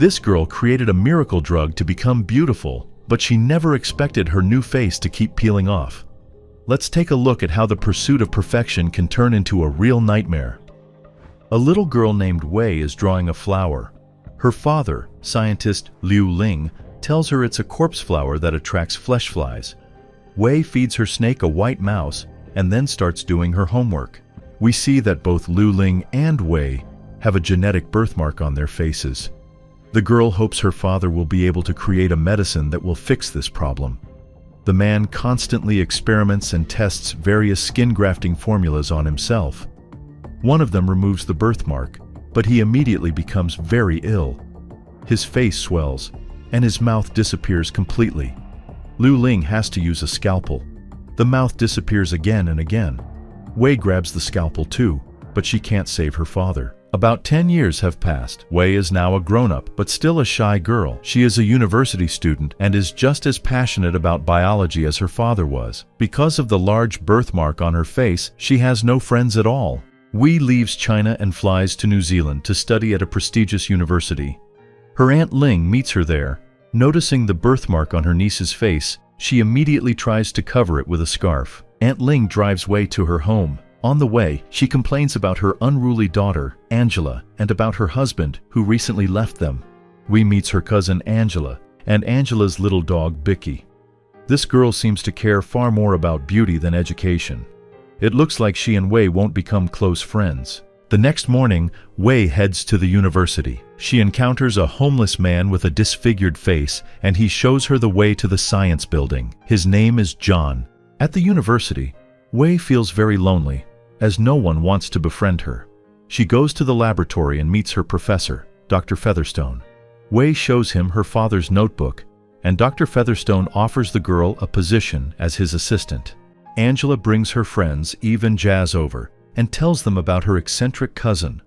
This girl created a miracle drug to become beautiful, but she never expected her new face to keep peeling off. Let's take a look at how the pursuit of perfection can turn into a real nightmare. A little girl named Wei is drawing a flower. Her father, scientist Liu Ling, tells her it's a corpse flower that attracts flesh flies. Wei feeds her snake a white mouse and then starts doing her homework. We see that both Liu Ling and Wei have a genetic birthmark on their faces. The girl hopes her father will be able to create a medicine that will fix this problem. The man constantly experiments and tests various skin grafting formulas on himself. One of them removes the birthmark, but he immediately becomes very ill. His face swells, and his mouth disappears completely. Liu Ling has to use a scalpel. The mouth disappears again and again. Wei grabs the scalpel too, but she can't save her father. About 10 years have passed. Wei is now a grown-up, but still a shy girl. She is a university student and is just as passionate about biology as her father was. Because of the large birthmark on her face, she has no friends at all. Wei leaves China and flies to New Zealand to study at a prestigious university. Her Aunt Ling meets her there. Noticing the birthmark on her niece's face, she immediately tries to cover it with a scarf. Aunt Ling drives Wei to her home. On the way, she complains about her unruly daughter, Angela, and about her husband, who recently left them. Wei meets her cousin Angela, and Angela's little dog, Bicky. This girl seems to care far more about beauty than education. It looks like she and Wei won't become close friends. The next morning, Wei heads to the university. She encounters a homeless man with a disfigured face, and he shows her the way to the science building. His name is John. At the university, Wei feels very lonely, as no one wants to befriend her. She goes to the laboratory and meets her professor, Dr. Featherstone. Wei shows him her father's notebook, and Dr. Featherstone offers the girl a position as his assistant. Angela brings her friends, Eve and Jazz, over and tells them about her eccentric cousin.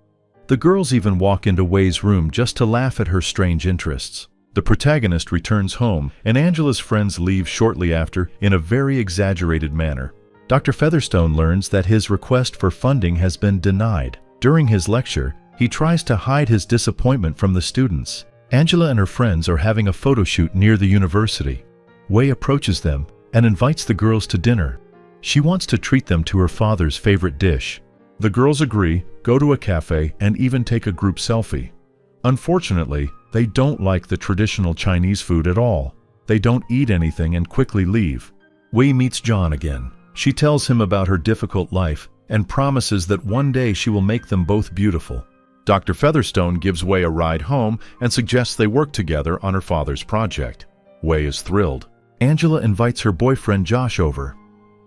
The girls even walk into Wei's room just to laugh at her strange interests. The protagonist returns home, and Angela's friends leave shortly after in a very exaggerated manner. Dr. Featherstone learns that his request for funding has been denied. During his lecture, he tries to hide his disappointment from the students. Angela and her friends are having a photo shoot near the university. Wei approaches them and invites the girls to dinner. She wants to treat them to her father's favorite dish. The girls agree, go to a cafe, and even take a group selfie. Unfortunately, they don't like the traditional Chinese food at all. They don't eat anything and quickly leave. Wei meets John again. She tells him about her difficult life and promises that one day she will make them both beautiful. Dr. Featherstone gives Wei a ride home and suggests they work together on her father's project. Wei is thrilled. Angela invites her boyfriend Josh over.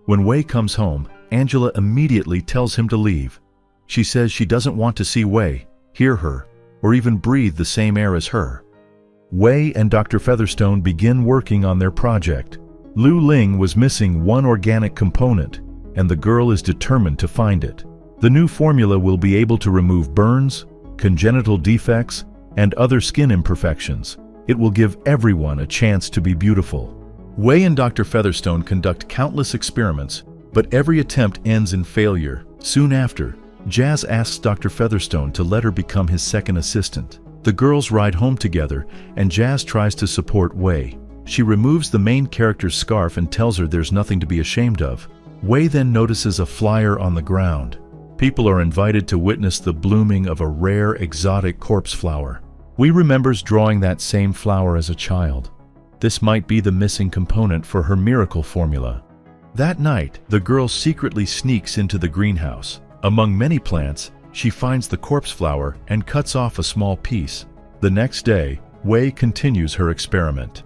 When Wei comes home, Angela immediately tells him to leave. She says she doesn't want to see Wei, hear her, or even breathe the same air as her. Wei and Dr. Featherstone begin working on their project. Liu Ling was missing one organic component, and the girl is determined to find it. The new formula will be able to remove burns, congenital defects, and other skin imperfections. It will give everyone a chance to be beautiful. Wei and Dr. Featherstone conduct countless experiments, but every attempt ends in failure. Soon after, Jazz asks Dr. Featherstone to let her become his second assistant. The girls ride home together, and Jazz tries to support Wei. She removes the main character's scarf and tells her there's nothing to be ashamed of. Wei then notices a flyer on the ground. People are invited to witness the blooming of a rare, exotic corpse flower. Wei remembers drawing that same flower as a child. This might be the missing component for her miracle formula. That night, the girl secretly sneaks into the greenhouse. Among many plants, she finds the corpse flower and cuts off a small piece. The next day, Wei continues her experiment.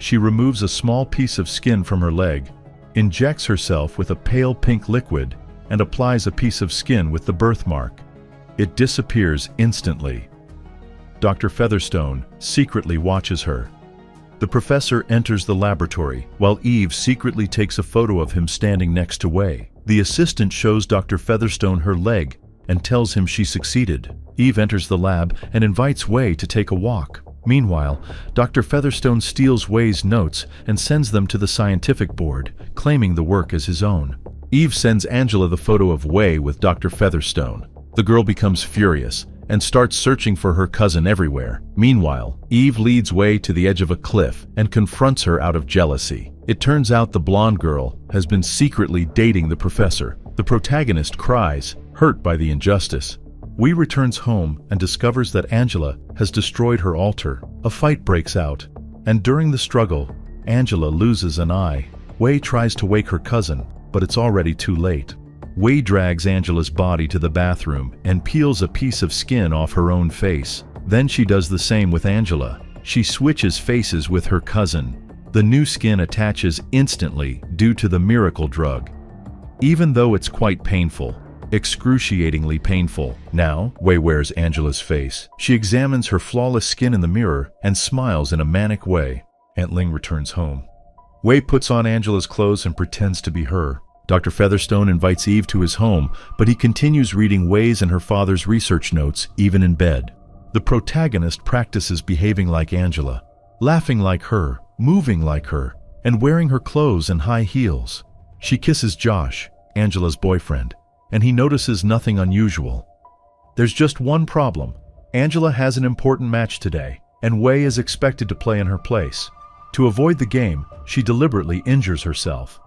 She removes a small piece of skin from her leg, injects herself with a pale pink liquid, and applies a piece of skin with the birthmark. It disappears instantly. Dr. Featherstone secretly watches her. The professor enters the laboratory, while Eve secretly takes a photo of him standing next to Wei. The assistant shows Dr. Featherstone her leg and tells him she succeeded. Eve enters the lab and invites Wei to take a walk. Meanwhile, Dr. Featherstone steals Wei's notes and sends them to the scientific board, claiming the work as his own. Eve sends Angela the photo of Wei with Dr. Featherstone. The girl becomes furious and starts searching for her cousin everywhere. Meanwhile, Eve leads Wei to the edge of a cliff and confronts her out of jealousy. It turns out the blonde girl has been secretly dating the professor. The protagonist cries, hurt by the injustice. Wei returns home and discovers that Angela has destroyed her altar. A fight breaks out, and during the struggle, Angela loses an eye. Wei tries to wake her cousin, but it's already too late. Wei drags Angela's body to the bathroom and peels a piece of skin off her own face. Then she does the same with Angela. She switches faces with her cousin. The new skin attaches instantly due to the miracle drug, even though it's quite painful. Excruciatingly painful. Now, Wei wears Angela's face. She examines her flawless skin in the mirror and smiles in a manic way. Aunt Ling returns home. Wei puts on Angela's clothes and pretends to be her. Dr. Featherstone invites Eve to his home, but he continues reading Wei's and her father's research notes, even in bed. The protagonist practices behaving like Angela, laughing like her, moving like her, and wearing her clothes and high heels. She kisses Josh, Angela's boyfriend, and he notices nothing unusual. There's just one problem. Angela has an important match today, and Wei is expected to play in her place. To avoid the game, she deliberately injures herself.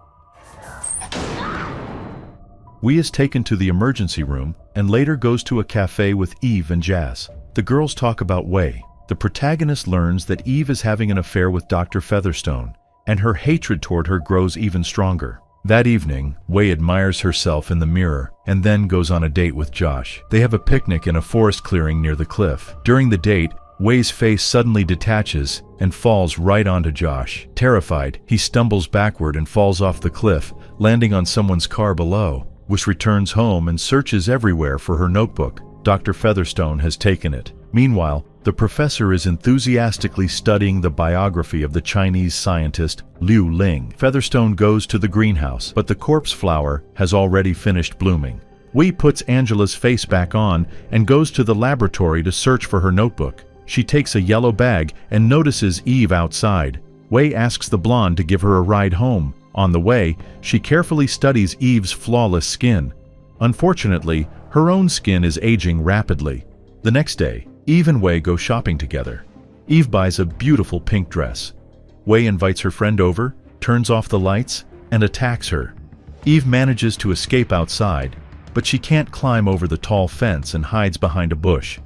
Wei is taken to the emergency room and later goes to a cafe with Eve and Jazz. The girls talk about Wei. The protagonist learns that Eve is having an affair with Dr. Featherstone, and her hatred toward her grows even stronger. That evening, Wei admires herself in the mirror and then goes on a date with Josh. They have a picnic in a forest clearing near the cliff. During the date, Wei's face suddenly detaches and falls right onto Josh. Terrified, he stumbles backward and falls off the cliff, landing on someone's car below. Wish returns home and searches everywhere for her notebook. Dr. Featherstone has taken it. Meanwhile, the professor is enthusiastically studying the biography of the Chinese scientist Liu Ling. Featherstone goes to the greenhouse, but the corpse flower has already finished blooming. Wei puts Angela's face back on and goes to the laboratory to search for her notebook. She takes a yellow bag and notices Eve outside. Wei asks the blonde to give her a ride home. On the way, she carefully studies Eve's flawless skin. Unfortunately, her own skin is aging rapidly. The next day, Eve and Wei go shopping together. Eve buys a beautiful pink dress. Wei invites her friend over, turns off the lights, and attacks her. Eve manages to escape outside, but she can't climb over the tall fence and hides behind a bush.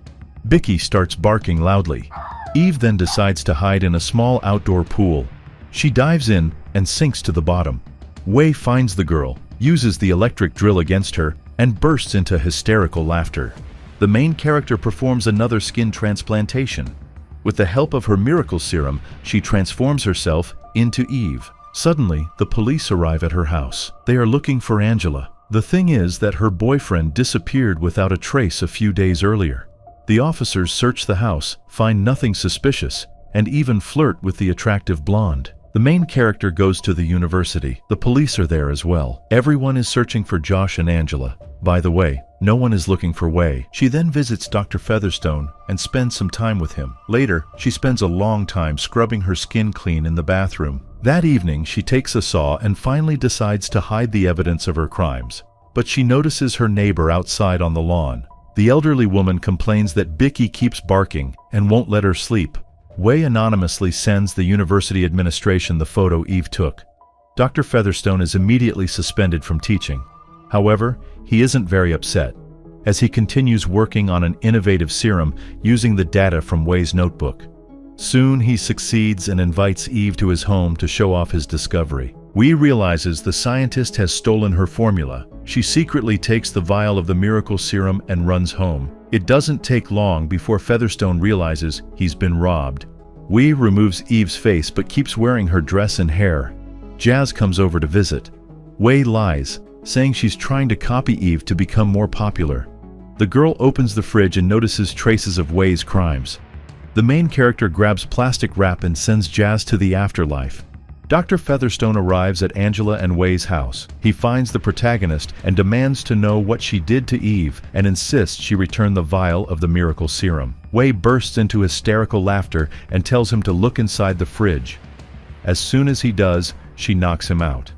Bicky starts barking loudly. Eve then decides to hide in a small outdoor pool. She dives in and sinks to the bottom. Wei finds the girl, uses the electric drill against her, and bursts into hysterical laughter. The main character performs another skin transplantation. With the help of her miracle serum, she transforms herself into Eve. Suddenly, the police arrive at her house. They are looking for Angela. The thing is that her boyfriend disappeared without a trace a few days earlier. The officers search the house, find nothing suspicious, and even flirt with the attractive blonde. The main character goes to the university. The police are there as well. Everyone is searching for Josh and Angela. By the way, no one is looking for Wei. She then visits Dr. Featherstone and spends some time with him. Later, she spends a long time scrubbing her skin clean in the bathroom. That evening, she takes a saw and finally decides to hide the evidence of her crimes. But she notices her neighbor outside on the lawn. The elderly woman complains that Bicky keeps barking and won't let her sleep. Wei anonymously sends the university administration the photo Eve took. Dr. Featherstone is immediately suspended from teaching. However, he isn't very upset, as he continues working on an innovative serum using the data from Wei's notebook. Soon he succeeds and invites Eve to his home to show off his discovery. Wei realizes the scientist has stolen her formula. She secretly takes the vial of the miracle serum and runs home. It doesn't take long before Featherstone realizes he's been robbed. Wei removes Eve's face but keeps wearing her dress and hair. Jazz comes over to visit. Wei lies, saying she's trying to copy Eve to become more popular. The girl opens the fridge and notices traces of Wei's crimes. The main character grabs plastic wrap and sends Jazz to the afterlife. Dr. Featherstone arrives at Angela and Wei's house. He finds the protagonist and demands to know what she did to Eve and insists she return the vial of the miracle serum. Wei bursts into hysterical laughter and tells him to look inside the fridge. As soon as he does, she knocks him out.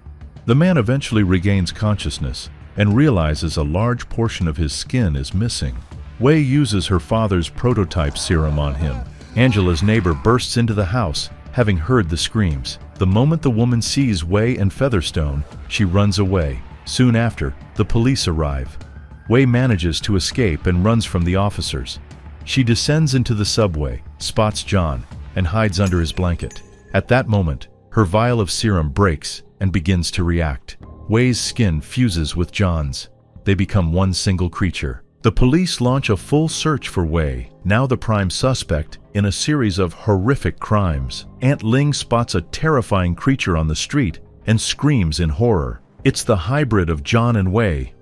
The man eventually regains consciousness and realizes a large portion of his skin is missing. Wei uses her father's prototype serum on him. Angela's neighbor bursts into the house, having heard the screams. The moment the woman sees Wei and Featherstone, she runs away. Soon after, the police arrive. Wei manages to escape and runs from the officers. She descends into the subway, spots John, and hides under his blanket. At that moment, her vial of serum breaks and begins to react. Wei's skin fuses with John's. They become one single creature. The police launch a full search for Wei, now the prime suspect in a series of horrific crimes. Aunt Ling spots a terrifying creature on the street and screams in horror. It's the hybrid of John and Wei,